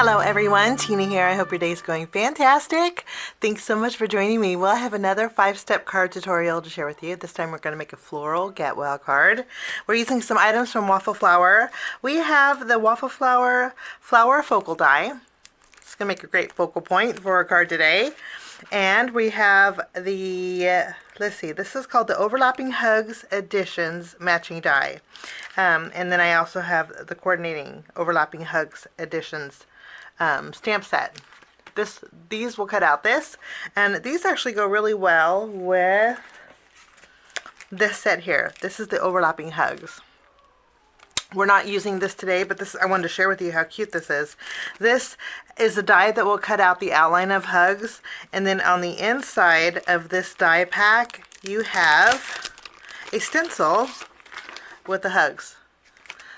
Hello everyone, Tina here. I hope your day is going fantastic. Thanks so much for joining me. Well, I have another 5-step card tutorial to share with you. This time we're going to make a floral get well card. We're using some items from Waffle Flower. We have the Waffle Flower flower focal die. It's going to make a great focal point for our card today. And we have the, let's see, this is called the Overlapping Hugs Editions Matching Die. And then I also have the Coordinating Overlapping Hugs Editions stamp set. These will cut out this, and these actually go really well with this set here. This is the Overlapping Hugs. We're not using this today, but I wanted to share with you how cute this is. This is a die that will cut out the outline of hugs, and then on the inside of this die pack, you have a stencil with the hugs.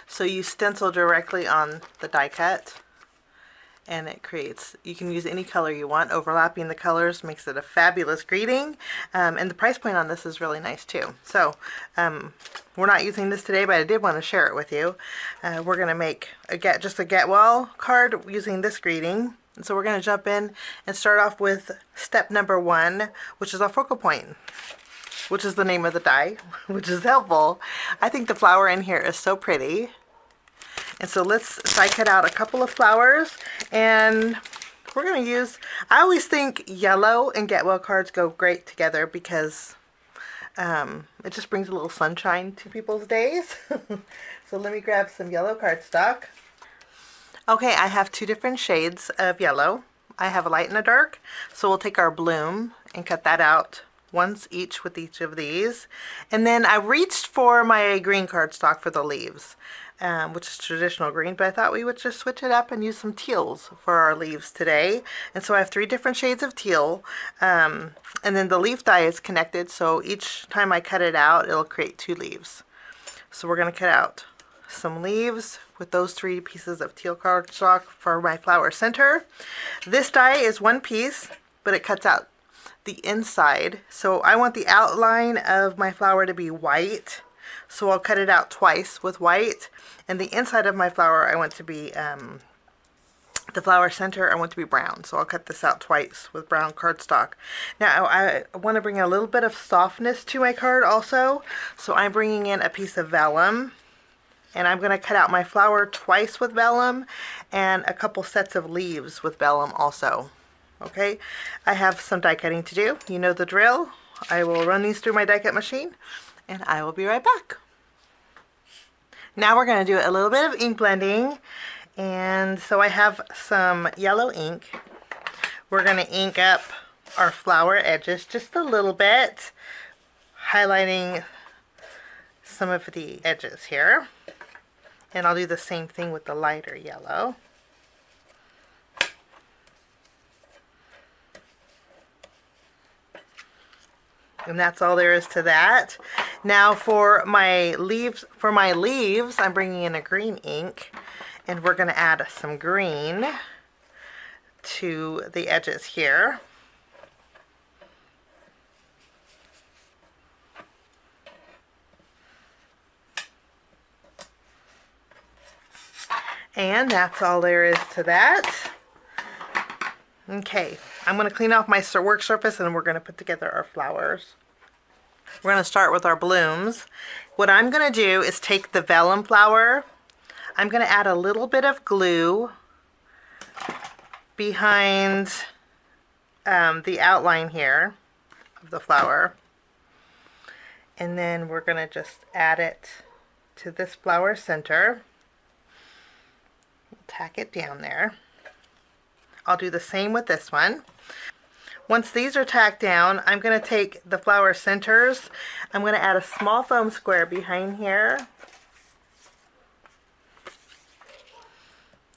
So you stencil directly on the die cut, and it creates, you can use any color you want. Overlapping the colors makes it a fabulous greeting, and the price point on this is really nice too. So we're not using this today, but I did want to share it with you. We're going to make just a get well card using this greeting. And so we're going to jump in and start off with step number 1, which is our focal point, which is the name of the die, which is helpful. I think the flower in here is so pretty. And so let's die cut out a couple of flowers, and we're going to use, I always think yellow and get well cards go great together because it just brings a little sunshine to people's days. So let me grab some yellow cardstock. Okay, I have 2 different shades of yellow. I have a light and a dark. So we'll take our bloom and cut that out once each with each of these. And then I reached for my green cardstock for the leaves, which is traditional green, but I thought we would just switch it up and use some teals for our leaves today. And so I have 3 different shades of teal, and then the leaf die is connected, so each time I cut it out, it'll create 2 leaves. So we're going to cut out some leaves with those 3 pieces of teal cardstock for my flower center. This die is 1 piece, but it cuts out the inside, so I want the outline of my flower to be white, so I'll cut it out twice with white, and the inside of my flower I want to be the flower center I want to be brown, so I'll cut this out twice with brown cardstock. Now I want to bring a little bit of softness to my card also, so I'm bringing in a piece of vellum, and I'm going to cut out my flower twice with vellum and a couple sets of leaves with vellum also. Okay, I have some die cutting to do. You know the drill. I will run these through my die cut machine, and I will be right back. Now we're going to do a little bit of ink blending, and so I have some yellow ink. We're going to ink up our flower edges just a little bit, highlighting some of the edges here, and I'll do the same thing with the lighter yellow. And that's all there is to that. Now for my leaves, I'm bringing in a green ink, and we're going to add some green to the edges here. And that's all there is to that. Okay, I'm going to clean off my work surface, and we're going to put together our flowers. We're going to start with our blooms. What I'm going to do is take the vellum flower. I'm going to add a little bit of glue behind the outline here of the flower. And then we're going to just add it to this flower center. Tack it down there. I'll do the same with this one. Once these are tacked down, I'm going to take the flower centers. I'm going to add a small foam square behind here.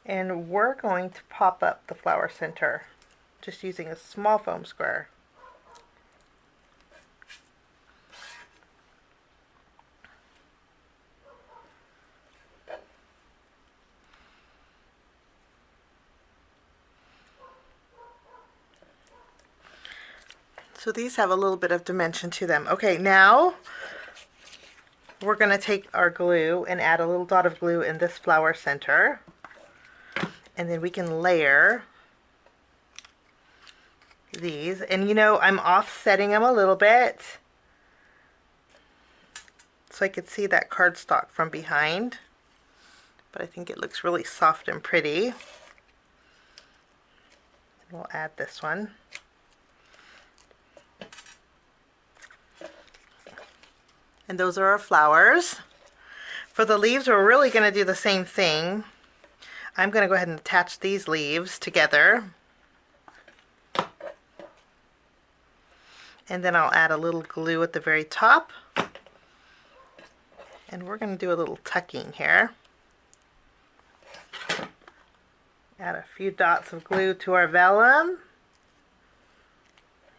And we're going to pop up the flower center just using a small foam square. So these have a little bit of dimension to them. Okay, now we're going to take our glue and add a little dot of glue in this flower center. And then we can layer these. And you know, I'm offsetting them a little bit so I could see that cardstock from behind. But I think it looks really soft and pretty. And we'll add this one. And those are our flowers. For the leaves, we're really going to do the same thing. I'm going to go ahead and attach these leaves together. And then I'll add a little glue at the very top. And we're going to do a little tucking here. Add a few dots of glue to our vellum.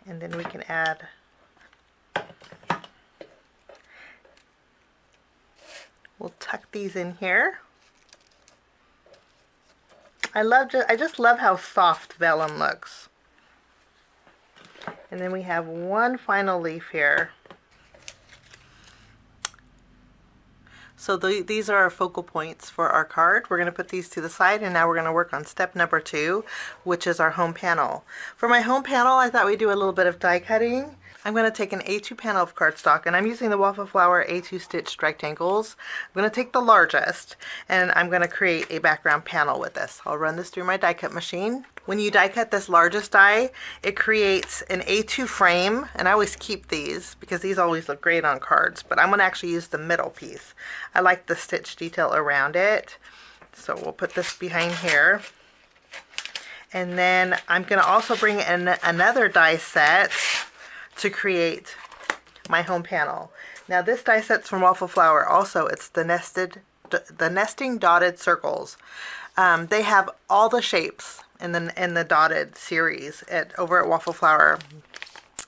And then we can add we'll tuck these in here. I just love how soft vellum looks. And then we have one final leaf here. So these are our focal points for our card. We're going to put these to the side, and now we're going to work on step number 2, which is our home panel. For my home panel, I thought we'd do a little bit of die cutting. I'm going to take an A2 panel of cardstock, and I'm using the Waffle Flower A2 stitch rectangles. I'm going to take the largest, and I'm going to create a background panel with this. I'll run this through my die cut machine. When you die cut this largest die, it creates an A2 frame, and I always keep these because these always look great on cards, but I'm going to actually use the middle piece. I like the stitch detail around it, so we'll put this behind here. And then I'm going to also bring in another die set to create my home panel. Now this die set's from Waffle Flower. Also, it's the nesting dotted circles. They have all the shapes in the dotted series over at Waffle Flower.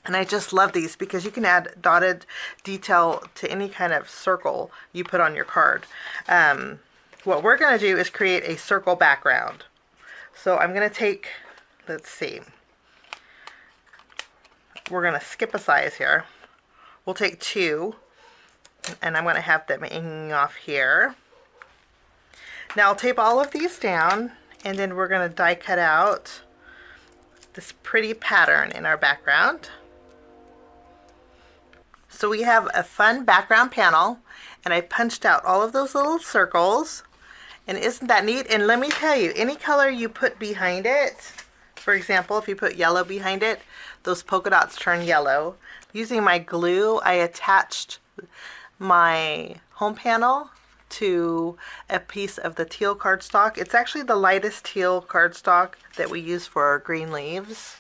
And I just love these because you can add dotted detail to any kind of circle you put on your card. What we're going to do is create a circle background. So I'm going to take, let's see, we're going to skip a size here. We'll take 2, and I'm going to have them hanging off here. Now I'll tape all of these down, and then we're going to die cut out this pretty pattern in our background. So we have a fun background panel, and I punched out all of those little circles. And isn't that neat? And let me tell you, any color you put behind it, for example, if you put yellow behind it, those polka dots turn yellow. Using my glue, I attached my home panel to a piece of the teal cardstock. It's actually the lightest teal cardstock that we use for our green leaves.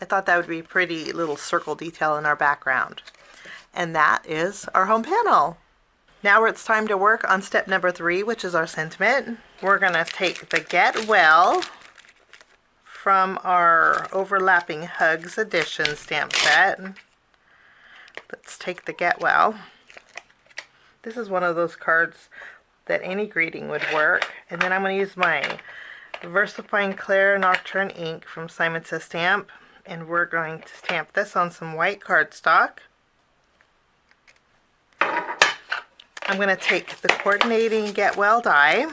I thought that would be a pretty little circle detail in our background. And that is our home panel. Now it's time to work on step number 3, which is our sentiment. We're going to take the Get Well from our Overlapping Hugs edition stamp set. Let's take the Get Well. This is one of those cards that any greeting would work. And then I'm going to use my VersaFine Clair Nocturne ink from Simon Says Stamp. And we're going to stamp this on some white cardstock. I'm going to take the coordinating Get Well die,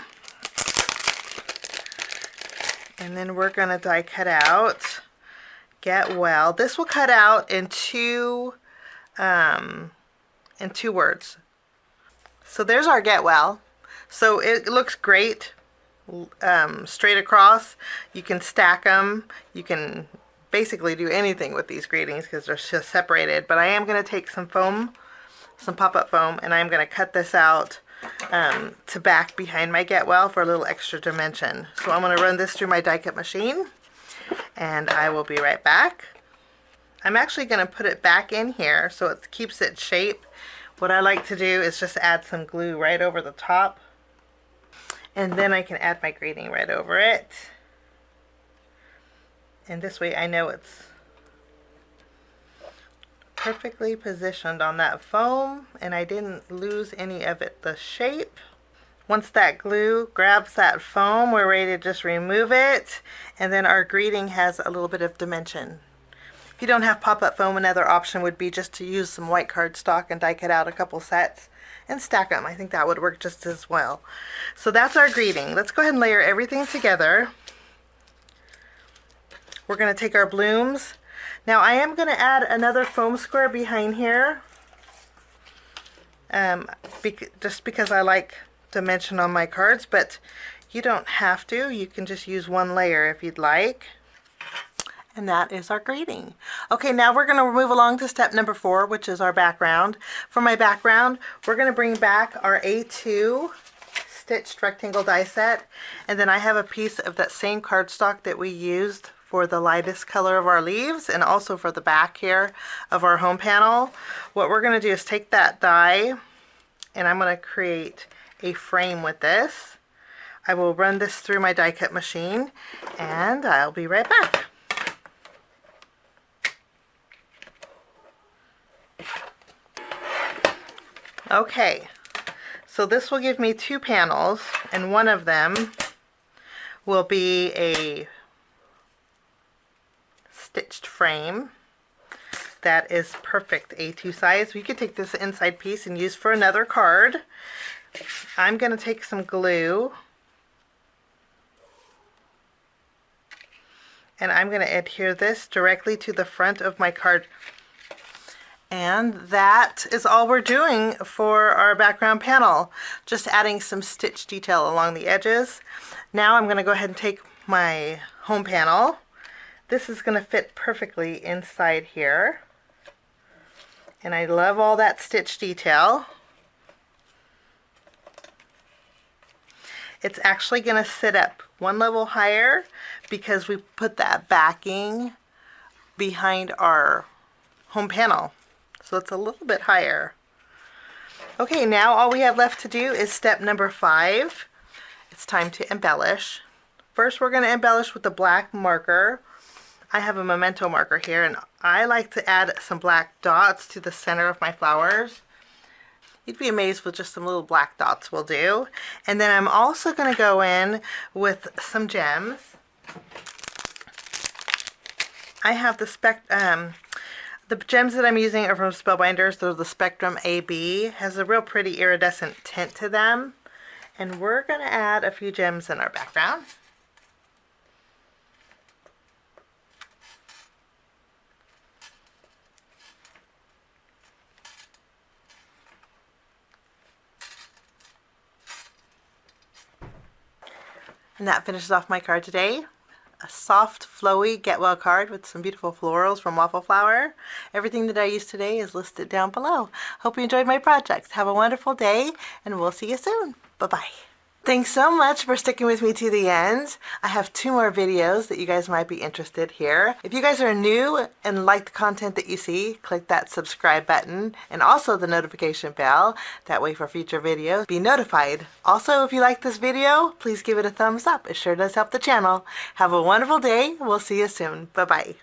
and then we're going to die cut out Get Well. This will cut out in two words. So there's our Get Well. So it looks great straight across. You can stack them. You can basically do anything with these greetings because they're just separated. But I am going to take some foam, some pop-up foam, and I'm going to cut this out to back behind my Get Well for a little extra dimension. So I'm going to run this through my die cut machine, and I will be right back. I'm actually going to put it back in here so it keeps its shape. What I like to do is just add some glue right over the top, and then I can add my greeting right over it. And this way I know it's perfectly positioned on that foam, and I didn't lose any of the shape. Once that glue grabs that foam, we're ready to just remove it, and then our greeting has a little bit of dimension. If you don't have pop-up foam, another option would be just to use some white cardstock and die cut out a couple sets and stack them. I think that would work just as well. So that's our greeting. Let's go ahead and layer everything together. We're going to take our blooms. Now I am going to add another foam square behind here, just because I like dimension on my cards, but you don't have to. You can just use one layer if you'd like. And that is our greeting. Okay, now we're going to move along to step number 4, which is our background. For my background, we're going to bring back our A2 stitched rectangle die set, and then I have a piece of that same cardstock that we used for the lightest color of our leaves and also for the back here of our home panel. What we're going to do is take that die, and I'm going to create a frame with this. I will run this through my die cut machine, and I'll be right back. Okay, so this will give me 2 panels, and one of them will be a stitched frame that is perfect A2 size. We could take this inside piece and use for another card. I'm going to take some glue, and I'm going to adhere this directly to the front of my card. And that is all we're doing for our background panel. Just adding some stitch detail along the edges. Now I'm going to go ahead and take my home panel. This is going to fit perfectly inside here. And I love all that stitch detail. It's actually going to sit up one level higher because we put that backing behind our home panel. So it's a little bit higher. Okay, now all we have left to do is step number 5. It's time to embellish. First we're going to embellish with a black marker. I have a memento marker here, and I like to add some black dots to the center of my flowers. You'd be amazed with just some little black dots will do. And then I'm also going to go in with some gems. I have the gems that I'm using are from Spellbinders. They're the Spectrum AB. Has a real pretty iridescent tint to them. And we're going to add a few gems in our background. And that finishes off my card today. A soft, flowy Get Well card with some beautiful florals from Waffle Flower. Everything that I used today is listed down below. Hope you enjoyed my projects. Have a wonderful day, and we'll see you soon. Bye-bye. Thanks so much for sticking with me to the end. I have 2 more videos that you guys might be interested here. If you guys are new and like the content that you see, click that subscribe button and also the notification bell. That way for future videos, be notified. Also, if you like this video, please give it a thumbs up. It sure does help the channel. Have a wonderful day. We'll see you soon. Bye-bye.